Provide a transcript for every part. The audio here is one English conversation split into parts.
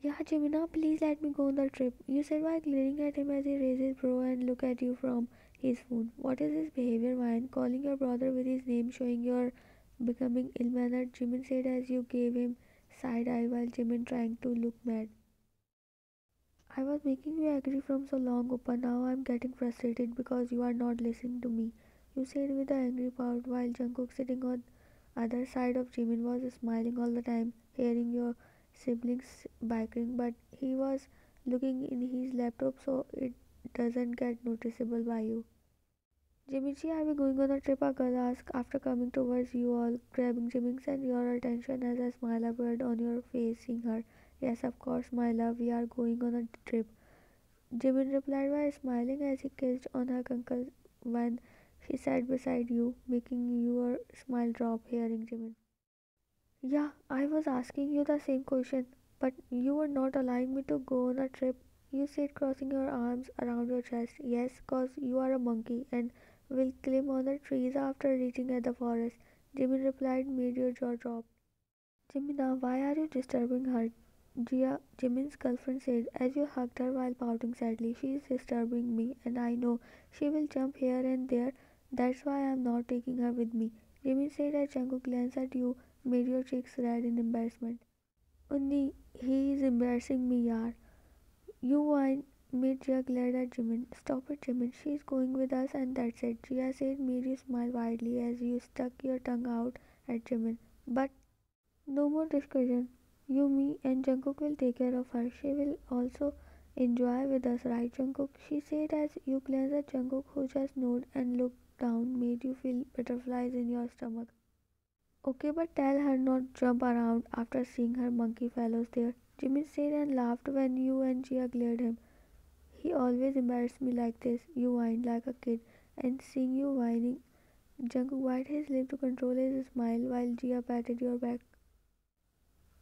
Yeah, Jimina, please let me go on the trip. You said while glaring at him as he raises bro and look at you from his phone. What is his behavior, Ryan? Calling your brother with his name, showing you're becoming ill-mannered, Jimin said as you gave him side eye while Jimin trying to look mad. I was making you agree from so long, Uppa. Now I'm getting frustrated because you are not listening to me. You said with an angry pout while Jungkook sitting on other side of Jimin was smiling all the time, hearing your siblings bickering, but he was looking in his laptop so it doesn't get noticeable by you. Jimichi, are we going on a trip? A girl asked after coming towards you all, grabbing Jimin's and your attention as a smile appeared on your face seeing her. Yes, of course, my love, we are going on a trip. Jimin replied by smiling as he kissed on her ankle when she sat beside you, making your smile drop, hearing Jimin. Yeah, I was asking you the same question, but you were not allowing me to go on a trip. You said crossing your arms around your chest. Yes, cause you are a monkey and will climb on the trees after reaching at the forest. Jimin replied, made your jaw drop. Jimina, why are you disturbing her? Jimin's girlfriend said as you hugged her while pouting sadly. She is disturbing me and I know she will jump here and there. That's why I am not taking her with me. Jimin said as Jungkook glanced at you, made your cheeks red in embarrassment. Unni, he is embarrassing me, yaar. You whined, made Jia glare at Jimin. Stop it, Jimin. She is going with us and that's it. Jia said, made you smile widely as you stuck your tongue out at Jimin. But no more discussion. You, me, and Jungkook will take care of her. She will also enjoy with us, right, Jungkook? She said as you glanced at Jungkook, who just nodded and looked down, made you feel butterflies in your stomach. Okay, but tell her not jump around after seeing her monkey fellows there. Jimmy said and laughed when you and Gia glared him. He always embarrassed me like this. You whined like a kid, and seeing you whining, Jungkook bit his lip to control his smile while Gia patted your back.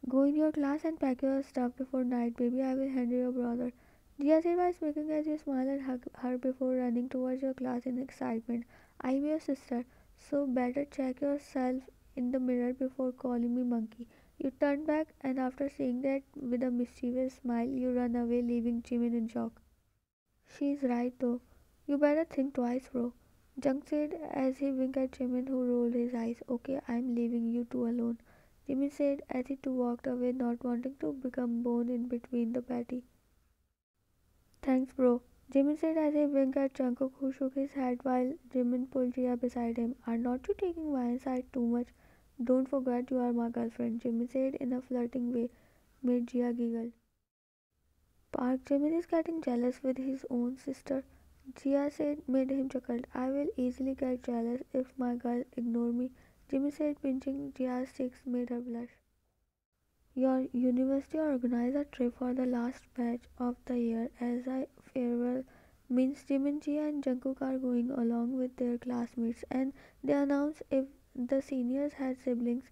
Go in your class and pack your stuff before night, baby. I will handle your brother. Jia said while smirking as you smile and hug her before running towards your class in excitement. I'm your sister, so better check yourself in the mirror before calling me monkey. You turn back and after saying that with a mischievous smile, you run away leaving Jimin in shock. She's right though. You better think twice, bro. Jung said as he winked at Jimin who rolled his eyes. Okay, I'm leaving you two alone. Jimin said as he too walked away not wanting to become bone in between the patty. Thanks bro. Jimin said as he winked at Jungkook who shook his head while Jimin pulled Jia beside him. Are not you taking my side too much? Don't forget you are my girlfriend, Jimin said in a flirting way, made Jia giggle. Park Jimin is getting jealous with his own sister. Jia said made him chuckle. I will easily get jealous if my girl ignore me. Jimmy said pinching Jia's cheeks made her blush. Your university organized a trip for the last batch of the year as a farewell means Jimin, Jia and Jungkook are going along with their classmates and they announced if the seniors had siblings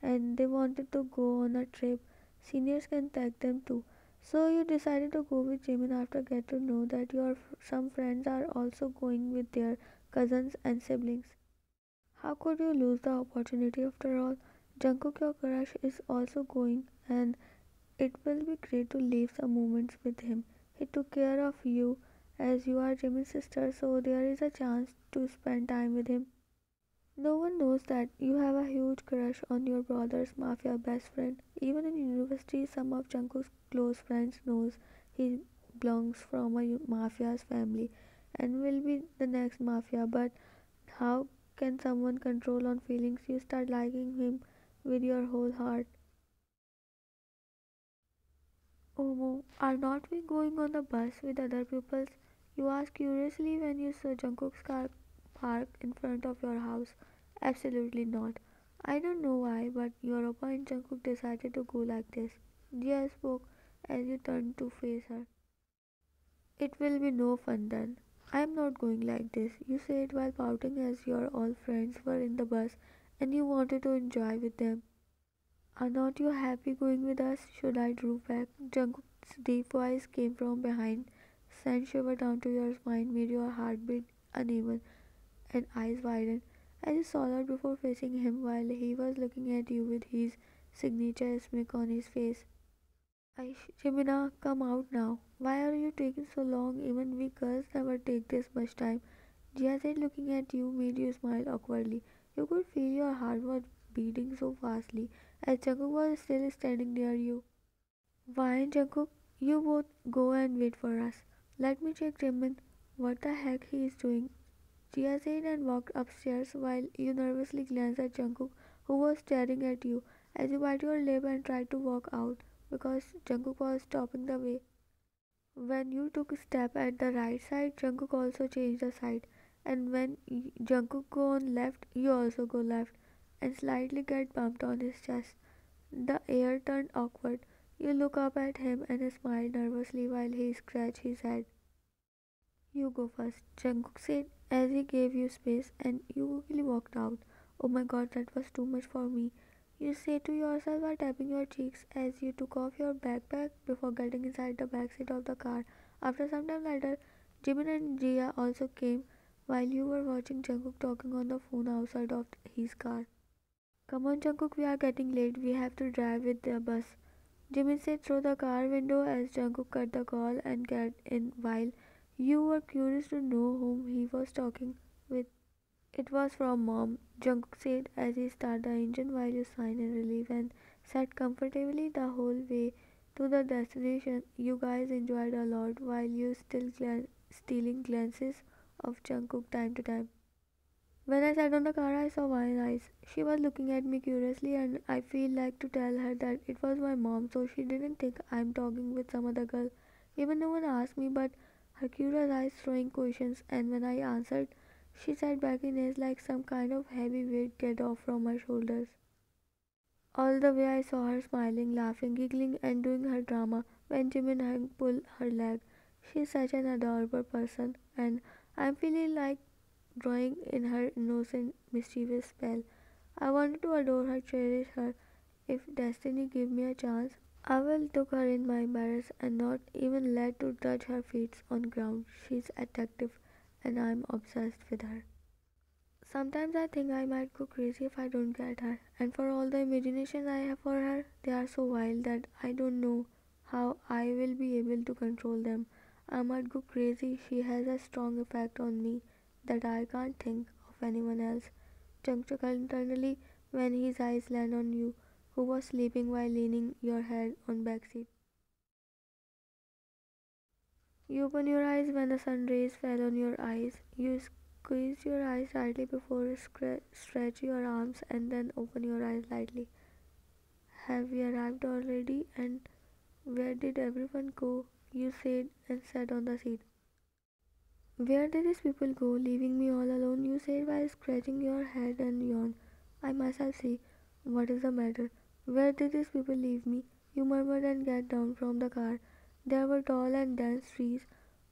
and they wanted to go on a trip, seniors can tag them too. So you decided to go with Jimin after get to know that your some friends are also going with their cousins and siblings. How could you lose the opportunity after all? Jungkook, your crush, is also going, and it will be great to live some moments with him. He took care of you as you are Jimin's sister, so there is a chance to spend time with him. No one knows that you have a huge crush on your brother's mafia best friend. Even in university, some of Jungkook's close friends knows he belongs from a mafia's family and will be the next mafia. But how can someone control on feelings? You start liking him with your whole heart. Omo, are not we going on the bus with other pupils? You asked curiously when you saw Jungkook's car parked in front of your house. Absolutely not. I don't know why, but Europa and Jungkook decided to go like this. Jia spoke as you turned to face her. It will be no fun then. I am not going like this, you said while pouting as your all friends were in the bus and you wanted to enjoy with them. Are not you happy going with us? Should I drew back? Jungkook's deep voice came from behind, sent shiver down to your spine, made your heart beat uneven and eyes widen as you swallowed before facing him while he was looking at you with his signature smirk on his face. Jimina, come out now. Why are you taking so long? Even we girls never take this much time. Jia said, looking at you made you smile awkwardly. You could feel your heart was beating so fastly as Jungkook was still standing near you. Why, Jungkook? You both go and wait for us. Let me check Jimin. What the heck he is doing? Jia said and walked upstairs while you nervously glanced at Jungkook, who was staring at you as you bite your lip and tried to walk out because Jungkook was stopping the way. When you took a step at the right side, Jungkook also changed the side, and when Jungkook go on left, you also go left, and slightly get bumped on his chest. The air turned awkward. You look up at him and smile nervously while he scratched his head. You go first, Jungkook said as he gave you space, and you quickly walked out. Oh my god, that was too much for me. You say to yourself while tapping your cheeks as you took off your backpack before getting inside the backseat of the car. After some time later, Jimin and Jia also came while you were watching Jungkook talking on the phone outside of his car. Come on, Jungkook, we are getting late. We have to drive with the bus. Jimin said through the car window as Jungkook cut the call and got in while you were curious to know whom he was talking with. It was from mom, Jungkook said as he started the engine while you sighed in relief and sat comfortably the whole way to the destination. You guys enjoyed a lot while you still stealing glances of Jungkook time to time. When I sat on the car, I saw Vine's eyes. She was looking at me curiously, and I feel like to tell her that it was my mom, so she didn't think I'm talking with some other girl. Even no one asked me, but her curious eyes throwing questions, and when I answered, she sat back in it like some kind of heavy weight get off from her shoulders. All the way I saw her smiling, laughing, giggling, and doing her drama when Jimin Hung pulled her leg. She's such an adorable person, and I'm feeling like drawing in her innocent, mischievous spell. I wanted to adore her, cherish her. If destiny gave me a chance, I will took her in my embarrass and not even let to touch her feet on ground. She's attractive, and I'm obsessed with her. Sometimes I think I might go crazy if I don't get her, and for all the imagination I have for her, they are so wild that I don't know how I will be able to control them. I might go crazy. She has a strong effect on me that I can't think of anyone else. Chunk chuckled internally when his eyes land on you, who was sleeping while leaning your head on back seat. You open your eyes when the sun rays fell on your eyes. You squeeze your eyes tightly before stretch your arms and then open your eyes lightly. Have we arrived already? And where did everyone go? You said and sat on the seat. Where did these people go, leaving me all alone? You said while scratching your head and yawned. I myself say, what is the matter? Where did these people leave me? You murmured and got down from the car. There were tall and dense trees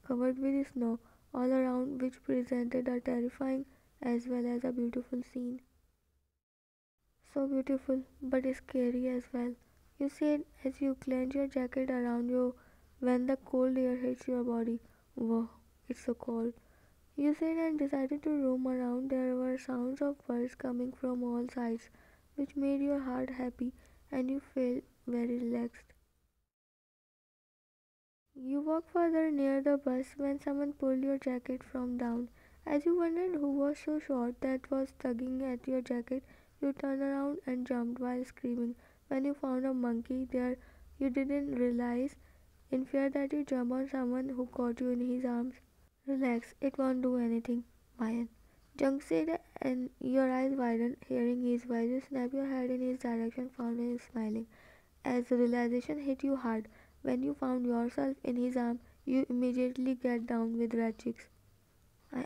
covered with snow all around, which presented a terrifying as well as a beautiful scene. So beautiful, but scary as well. You said as you clench your jacket around you when the cold air hits your body. Whoa, it's so cold. You said and decided to roam around. There were sounds of birds coming from all sides, which made your heart happy and you felt very relaxed. You walked further near the bus when someone pulled your jacket from down. As you wondered who was so short that was tugging at your jacket, you turned around and jumped while screaming. When you found a monkey there, you didn't realize in fear that you jumped on someone who caught you in his arms. Relax, it won't do anything, Mayan. Jung said, and your eyes widened, hearing his voice. You snapped your head in his direction, found him smiling. As the realization hit you hard, when you found yourself in his arm, you immediately get down with red cheeks.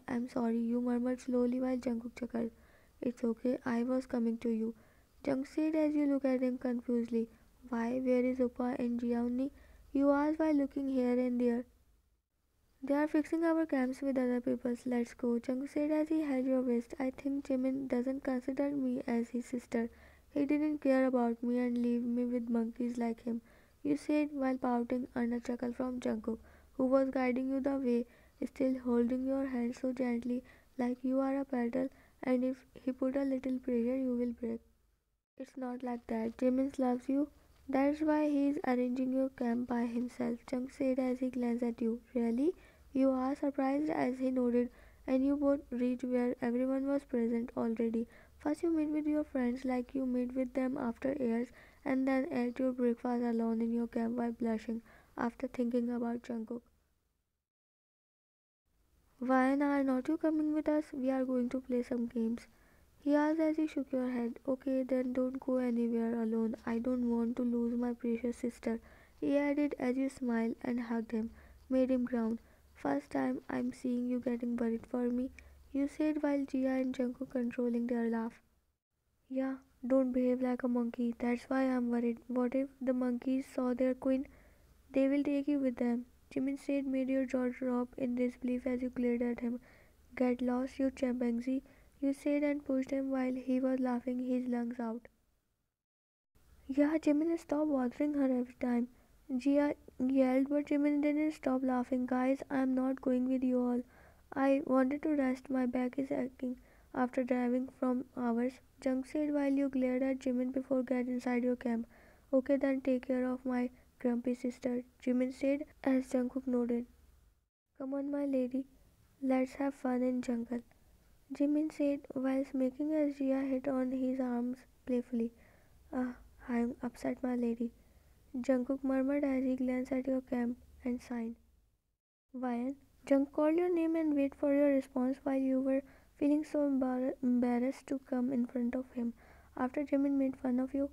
I'm sorry, you murmured slowly while Jungkook chuckled. It's okay, I was coming to you. Jung said as you look at him confusedly. Why, where is Upa and Jiauni? You asked while looking here and there. They are fixing our camps with other people's. Let's go. Jung said as he held your waist. I think Jimin doesn't consider me as his sister. He didn't care about me and leave me with monkeys like him. You said while pouting under chuckle from Jungkook, who was guiding you the way, still holding your hand so gently like you are a paddle and if he put a little pressure you will break. It's not like that. Jimin loves you That's why he's arranging your camp by himself, Chunk said as he glanced at you. Really? You are surprised as he nodded, and you both reached where everyone was present already. First, you meet with your friends like you meet with them after years, and then ate your breakfast alone in your camp while blushing after thinking about Jungkook. Why are not you coming with us? We are going to play some games. He asked as he shook your head. Okay, then don't go anywhere alone. I don't want to lose my precious sister. He added as you smiled and hugged him, made him ground. First time I'm seeing you getting worried for me, you said while Jia and Jungkook controlling their laugh. Yeah, don't behave like a monkey. That's why I'm worried. What if the monkeys saw their queen? They will take you with them. Jimin said made your jaw drop in disbelief as you glared at him. Get lost, you chimpanzee, you said and pushed him while he was laughing his lungs out. Yeah, Jimin, stop bothering her every time. Jia yelled, but Jimin didn't stop laughing. Guys, I'm not going with you all. I wanted to rest. My back is aching after driving from hours. Jung said while you glared at Jimin before get inside your camp. Okay, then take care of my grumpy sister, Jimin said as Jungkook nodded. Come on, my lady. Let's have fun in jungle. Jimin said while smirking as Jia hit on his arms playfully. Ah, I'm upset, my lady. Jungkook murmured as he glanced at your camp and sighed. Vian, Jung called your name and waited for your response while you were feeling so embarrassed to come in front of him. After Jimin made fun of you,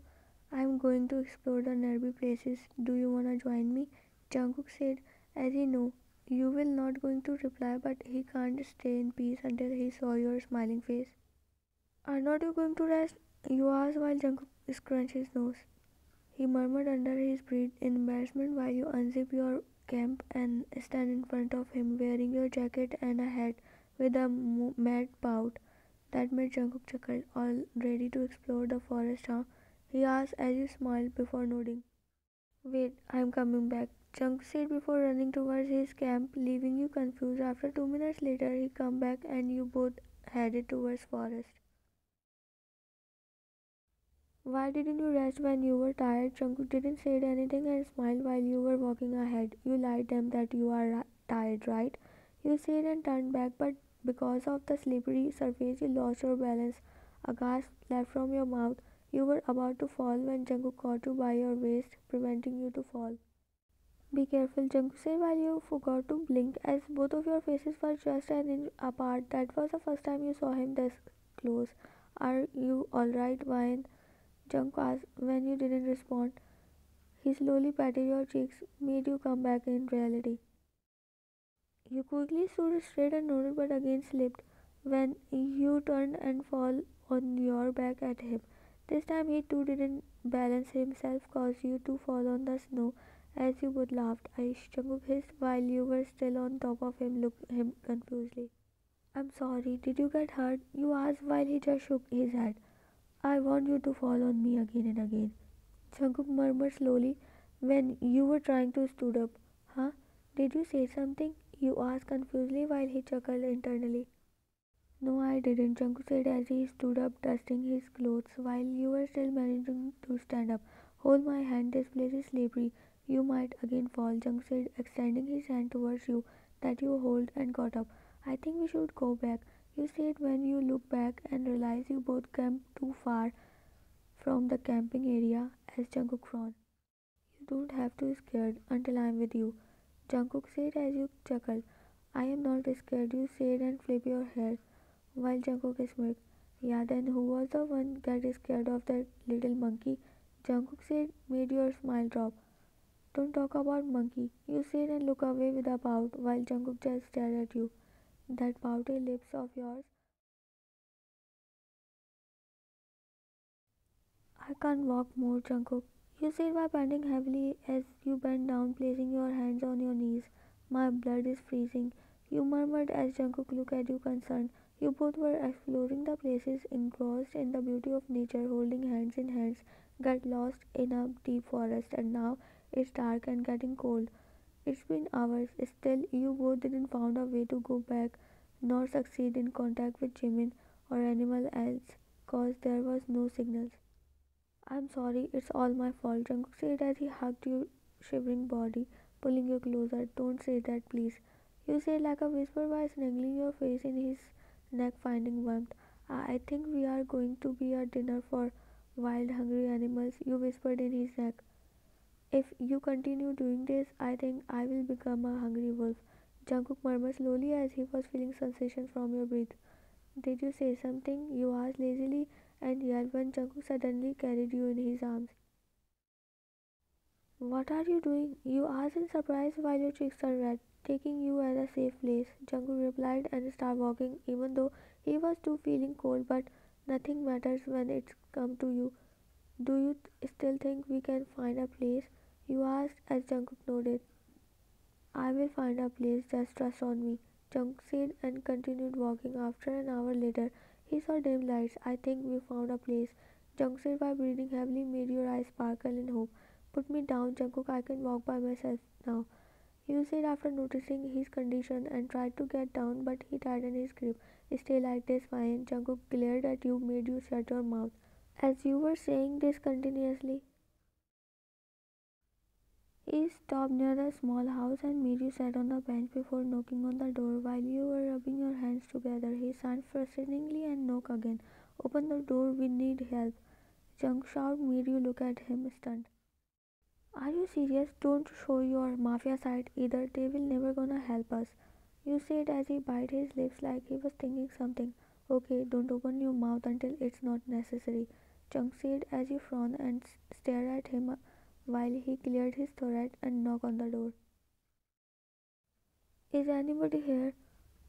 I'm going to explore the nearby places. Do you wanna join me? Jungkook said as he knew you will not going to reply but he can't stay in peace until he saw your smiling face. Are not you going to rest? You asked while Jungkook scrunched his nose. He murmured under his breath in embarrassment while you unzip your camp and stand in front of him wearing your jacket and a hat with a mad pout that made Jungkook chuckle. All ready to explore the forest, huh? He asked as you smiled before nodding. Wait, I'm coming back. Jungkook said before running towards his camp, leaving you confused. After 2 minutes later, he come back and you both headed towards forest. Why didn't you rest when you were tired? Jungkook didn't say anything and smiled while you were walking ahead. You lied them that you are tired, right? You said and turned back, but because of the slippery surface, you lost your balance. A gasp left from your mouth. You were about to fall when Jungkook caught you by your waist, preventing you to fall. Be careful, Jungkook said while you forgot to blink as both of your faces were just an inch apart. That was the first time you saw him this close. Are you alright, Ryan? Junk asked when you didn't respond. He slowly patted your cheeks, made you come back in reality. You quickly stood straight and nodded but again slipped when you turned and fall on your back at him. This time he too didn't balance himself, caused you to fall on the snow as you both laughed. Aish, Jungkook hissed while you were still on top of him, looked him confusedly. I'm sorry, did you get hurt? You asked while he just shook his head. I want you to fall on me again and again. Jungkook murmured slowly when you were trying to stood up. Huh? Did you say something? You asked confusedly while he chuckled internally. No, I didn't, Jungkook said as he stood up dusting his clothes while you were still managing to stand up. Hold my hand, this place is slippery. You might again fall, Jungkook said, extending his hand towards you that you hold and got up. I think we should go back, you said when you looked back and realized you both camped too far from the camping area as Jungkook frowned. You don't have to be scared until I'm with you, Jungkook said as you chuckled. I am not scared, you said and flip your hair while Jungkook smirked. Yeah, then who was the one that is scared of that little monkey? Jungkook said made your smile drop. Don't talk about monkey, you said and look away with a pout while Jungkook just stared at you. That pouty lips of yours. I can't walk more, Jungkook. You said by bending heavily as you bent down, placing your hands on your knees. My blood is freezing. You murmured as Jungkook looked at you concerned. You both were exploring the places, engrossed in the beauty of nature, holding hands in hands, got lost in a deep forest, and now it's dark and getting cold. It's been hours. Still, you both didn't find a way to go back, nor succeed in contact with Jimin or anyone else, cause there was no signals. I'm sorry, it's all my fault, Jungkook said as he hugged your shivering body, pulling you closer. Don't say that, please. You said like a whisper while snuggling your face in his neck, finding warmth. I think we are going to be a dinner for wild, hungry animals, you whispered in his neck. If you continue doing this, I think I will become a hungry wolf. Jungkook murmured slowly as he was feeling sensation from your breath. Did you say something? You asked lazily and yelled when Jungkook suddenly carried you in his arms. What are you doing? You asked in surprise while your cheeks are red. Taking you at a safe place, Jungkook replied and started walking even though he was too feeling cold, but nothing matters when it's come to you. Do you still think we can find a place? You asked as Jungkook nodded. I will find a place, just trust on me, Jungkook said and continued walking. After an hour later, he saw dim lights. I think we found a place, Jungkook said while breathing heavily made your eyes sparkle in hope. Put me down, Jungkook, I can walk by myself now. You said after noticing his condition and tried to get down but he tightened his grip. Stay like this, fine. Jungkook glared at you, made you shut your mouth. As you were saying this continuously, he stopped near the small house and made you sit on the bench before knocking on the door. While you were rubbing your hands together, he sighed frustratingly and knocked again. Open the door, we need help. Jung shout made you look at him stunned. Are you serious? Don't show your mafia side either. They will never gonna help us. You said as he bit his lips like he was thinking something. Okay, don't open your mouth until it's not necessary. Chung said as you frowned and stared at him while he cleared his throat and knocked on the door. Is anybody here?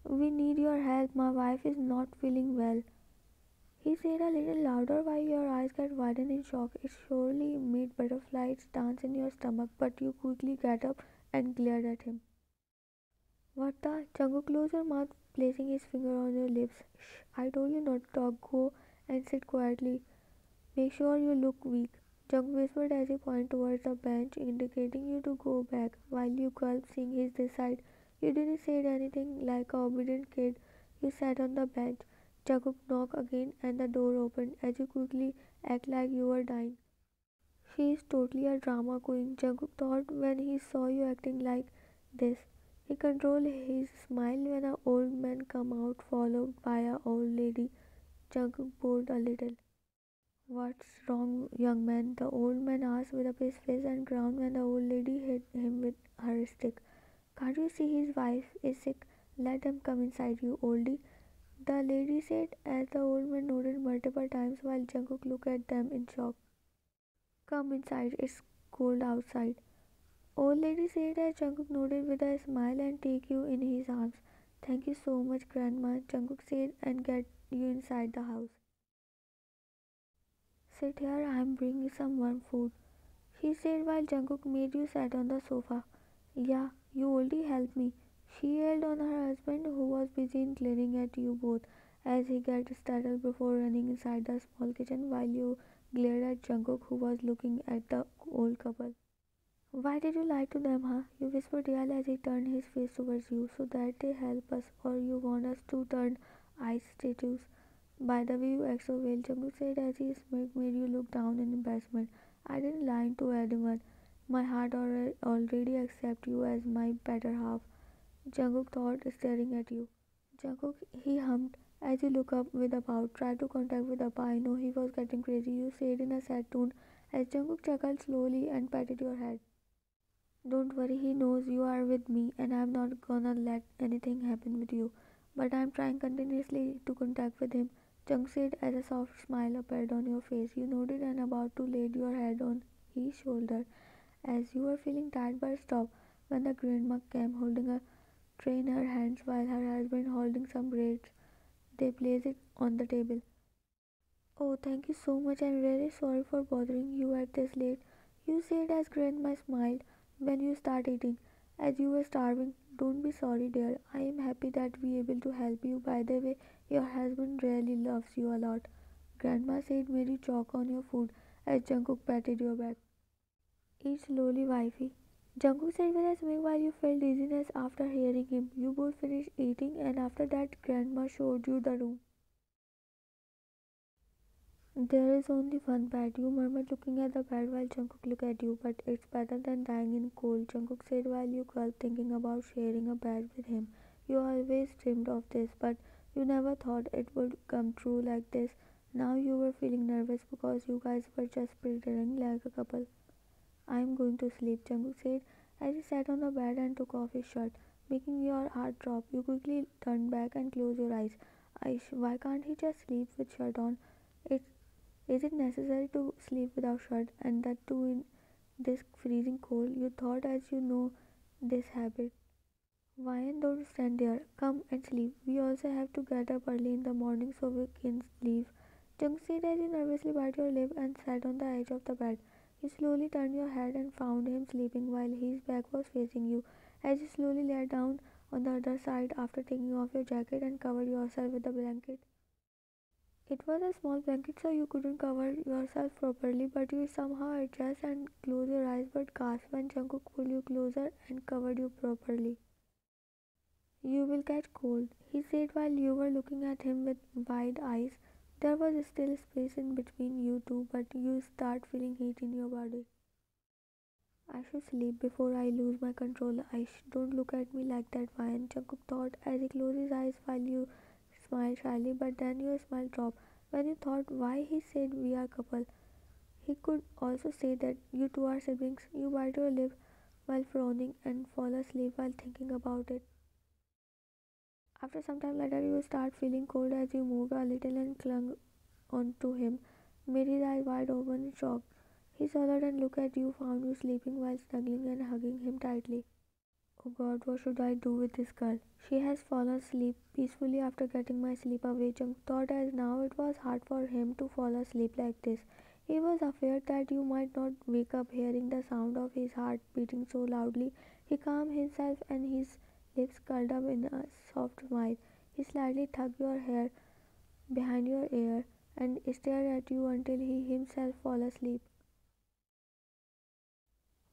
We need your help. My wife is not feeling well. He said a little louder while your eyes got widened in shock. It surely made butterflies dance in your stomach, but you quickly got up and glared at him. What the? Jungkook closed your mouth, placing his finger on your lips. Shh, I told you not to talk. Go and sit quietly. Make sure you look weak. Jungkook whispered as he pointed towards the bench, indicating you to go back. While you gulped, seeing his this side, you didn't say anything like a obedient kid. You sat on the bench. Jungkook knocked again and the door opened as you quickly act like you were dying. She is totally a drama queen, Jungkook thought when he saw you acting like this. He controlled his smile when an old man came out followed by an old lady. Jungkook bowed a little. What's wrong, young man? The old man asked with a pale face and ground when the old lady hit him with her stick. Can't you see his wife is sick? Let them come inside, you oldie. The lady said as the old man nodded multiple times while Jungkook looked at them in shock. Come inside, it's cold outside. Old lady said as Jungkook nodded with a smile and take you in his arms. Thank you so much, Grandma, Jungkook said and get you inside the house. Sit here, I'm bringing some warm food. She said while Jungkook made you sit on the sofa. Yeah, you oldie help me. She yelled on her husband who was busy glaring at you both as he got startled before running inside the small kitchen while you glared at Jungkook who was looking at the old couple. Why did you lie to them, huh? You whispered Yal as he turned his face towards you so that they help us or you want us to turn ice statues. By the way, you act so well, Jungkook said as he smirked made you look down in embarrassment. I didn't lie to anyone. My heart already accepts you as my better half. Jungkook thought, staring at you. Jungkook, he hummed as you look up with a pout. Try to contact with Appa. I know he was getting crazy, you said in a sad tone as Jungkook chuckled slowly and patted your head. Don't worry, he knows you are with me and I'm not gonna let anything happen with you. But I'm trying continuously to contact with him. Jung said as a soft smile appeared on your face. You nodded and about to lay your head on his shoulder as you were feeling tired but stopped when the grandma came holding a tray in her hands while her husband holding some bread. They placed it on the table. Oh, thank you so much. I'm really sorry for bothering you at this late. You said as Grandma smiled when you start eating, as you were starving. Don't be sorry, dear. I am happy that we able to help you. By the way, your husband really loves you a lot. Grandma said made you choke on your food as Jungkook patted your back. Eat slowly, wifey. Jungkook said with a smile while you felt dizziness after hearing him. You both finished eating and after that Grandma showed you the room. There is only one bed, you murmured, looking at the bed while Jungkook looked at you. But it's better than dying in cold, Jungkook said while you gulped, thinking about sharing a bed with him. You always dreamed of this, but you never thought it would come true like this. Now you were feeling nervous because you guys were just pretending like a couple. I'm going to sleep, Jungkook said as he sat on the bed and took off his shirt, making your heart drop. You quickly turned back and closed your eyes. Aish, why can't he just sleep with shirt on? It is it necessary to sleep without shirt, and that too in this freezing cold? You thought as you know this habit. Why don't stand there? Come and sleep. We also have to get up early in the morning so we can leave. Jung said as you nervously bit your lip and sat on the edge of the bed. You slowly turned your head and found him sleeping while his back was facing you. As you slowly lay down on the other side after taking off your jacket and covered yourself with the blanket. It was a small blanket so you couldn't cover yourself properly, but you somehow adjusted and closed your eyes but gasped when Jungkook pulled you closer and covered you properly. You will catch cold, he said while you were looking at him with wide eyes. There was still space in between you two, but you start feeling heat in your body. I should sleep before I lose my control. Don't look at me like that, Ryan, Jungkook thought as he closed his eyes while you smiled shyly, but then your smile dropped when you thought why he said we are couple. He could also say that you two are siblings. You bite your lip while frowning and fall asleep while thinking about it. After some time later, you start feeling cold as you moved a little and clung onto him, made his eyes wide open in shock. He swallowed and looked at you, found you sleeping while snuggling and hugging him tightly. Oh God, what should I do with this girl? She has fallen asleep peacefully after getting my sleep away. Jung thought as now it was hard for him to fall asleep like this. He was afraid that you might not wake up hearing the sound of his heart beating so loudly. He calmed himself and his lips curled up in a soft smile. He slightly tugged your hair behind your ear and stared at you until he himself fell asleep.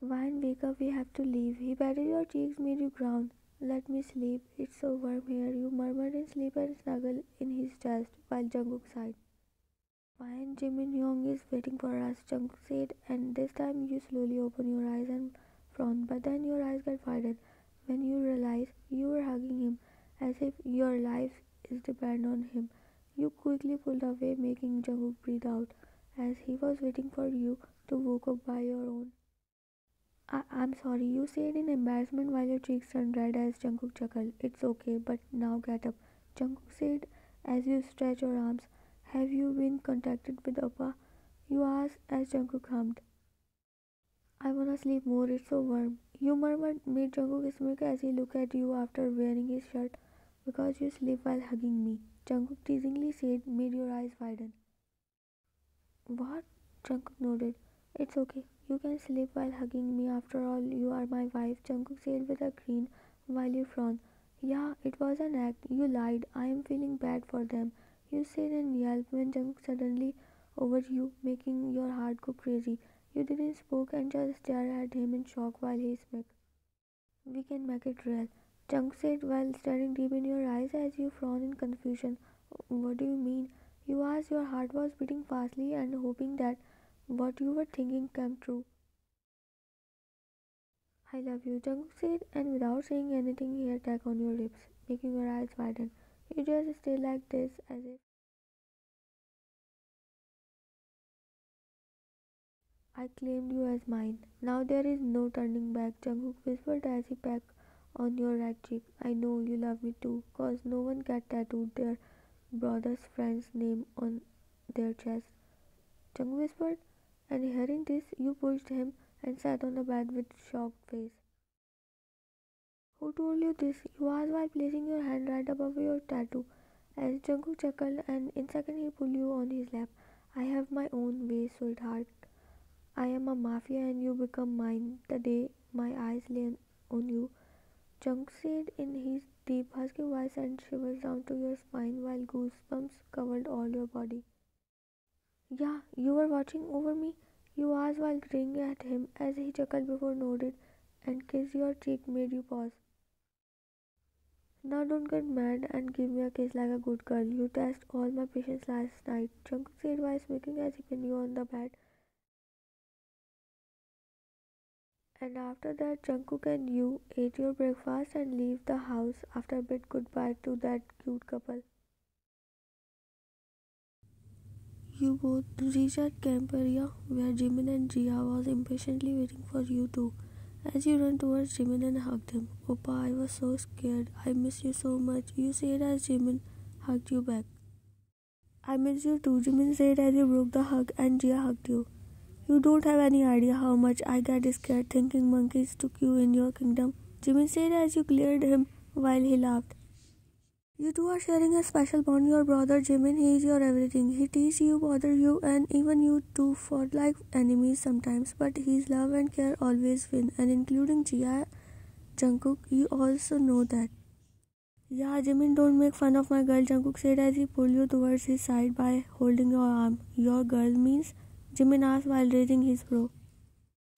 Wine, wake up, we have to leave. He patted your cheeks, made you ground. Let me sleep, it's so warm here, you murmured in sleep and snuggled in his chest while Jungkook sighed. Wine, Jimin Young is waiting for us, Jungkook said, and this time you slowly open your eyes and frown, but then your eyes get widened when you realize you were hugging him as if your life is depend on him. You quickly pulled away, making Jungkook breathe out as he was waiting for you to wake up by your own. I'm sorry, you said in embarrassment while your cheeks turned red as Jungkook chuckled. It's okay, but now get up. Jungkook said as you stretch your arms. Have you been contacted with Oppa? You asked as Jungkook hummed. I wanna sleep more, it's so warm. You murmured, made Jungkook smirk as he looked at you after wearing his shirt. Because you sleep while hugging me. Jungkook teasingly said, made your eyes widen. What? Jungkook nodded. It's okay. You can sleep while hugging me. After all, you are my wife, Jungkook said with a grin while you frowned. Yeah, it was an act. You lied. I am feeling bad for them. You said and yelped when Jungkook suddenly over you, making your heart go crazy. You didn't spoke and just stared at him in shock while he smirked. We can make it real, Jungkook said while staring deep in your eyes as you frowned in confusion. What do you mean? You asked. Your heart was beating fastly and hoping that what you were thinking came true. I love you, Jungkook said, and without saying anything, he attacked on your lips, making your eyes widen. You just stay like this, as if I claimed you as mine. Now there is no turning back, Jungkook whispered as he pecked on your red cheek. I know you love me too, cause no one get tattooed their brother's friend's name on their chest. Jungkook whispered, and hearing this, you pushed him and sat on the bed with shocked face. Who told you this? You asked while placing your hand right above your tattoo. As Jungkook chuckled, and in a second he pulled you on his lap. I have my own way, sweetheart. I am a mafia and you become mine the day my eyes lay on you. Jungkook said in his deep, husky voice and shivers down to your spine while goosebumps covered all your body. Yeah, you were watching over me? You asked while grinning at him as he chuckled before nodded and kissed your cheek made you pause. Now don't get mad and give me a kiss like a good girl. You tested all my patience last night. Jungkook said while smirking as he pinned you on the bed. And after that, Jungkook and you ate your breakfast and leave the house after a bid goodbye to that cute couple. You both reached at camp area where Jimin and Jia was impatiently waiting for you two. As you ran towards Jimin and hugged him, Oppa, I was so scared. I miss you so much, you said as Jimin hugged you back. I miss you too, Jimin said as you broke the hug and Jia hugged you. You don't have any idea how much I get scared thinking monkeys took you in your kingdom, Jimin said as you cleared him while he laughed. You two are sharing a special bond. Your brother Jimin, he is your everything. He teases you, bother you, and even you two fought like enemies sometimes. But his love and care always win, and including Jia, Jungkook, you also know that. Yeah, Jimin, don't make fun of my girl, Jungkook said as he pulled you towards his side by holding your arm. Your girl means? Jimin asked while raising his brow.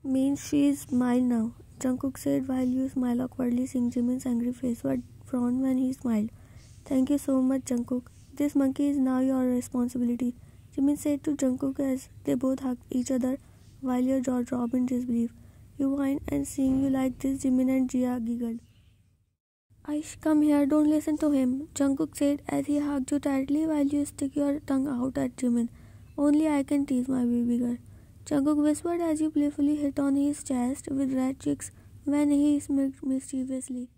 Means she is mine now, Jungkook said while you smiled awkwardly, seeing Jimin's angry face but frowned when he smiled. Thank you so much, Jungkook. This monkey is now your responsibility, Jimin said to Jungkook as they both hugged each other while your jaw dropped in disbelief. You whined and seeing you like this, Jimin and Jia giggled. Aish, come here, don't listen to him, Jungkook said as he hugged you tightly while you stick your tongue out at Jimin. Only I can tease my baby girl, Jungkook whispered as you playfully hit on his chest with red cheeks when he smirked mischievously.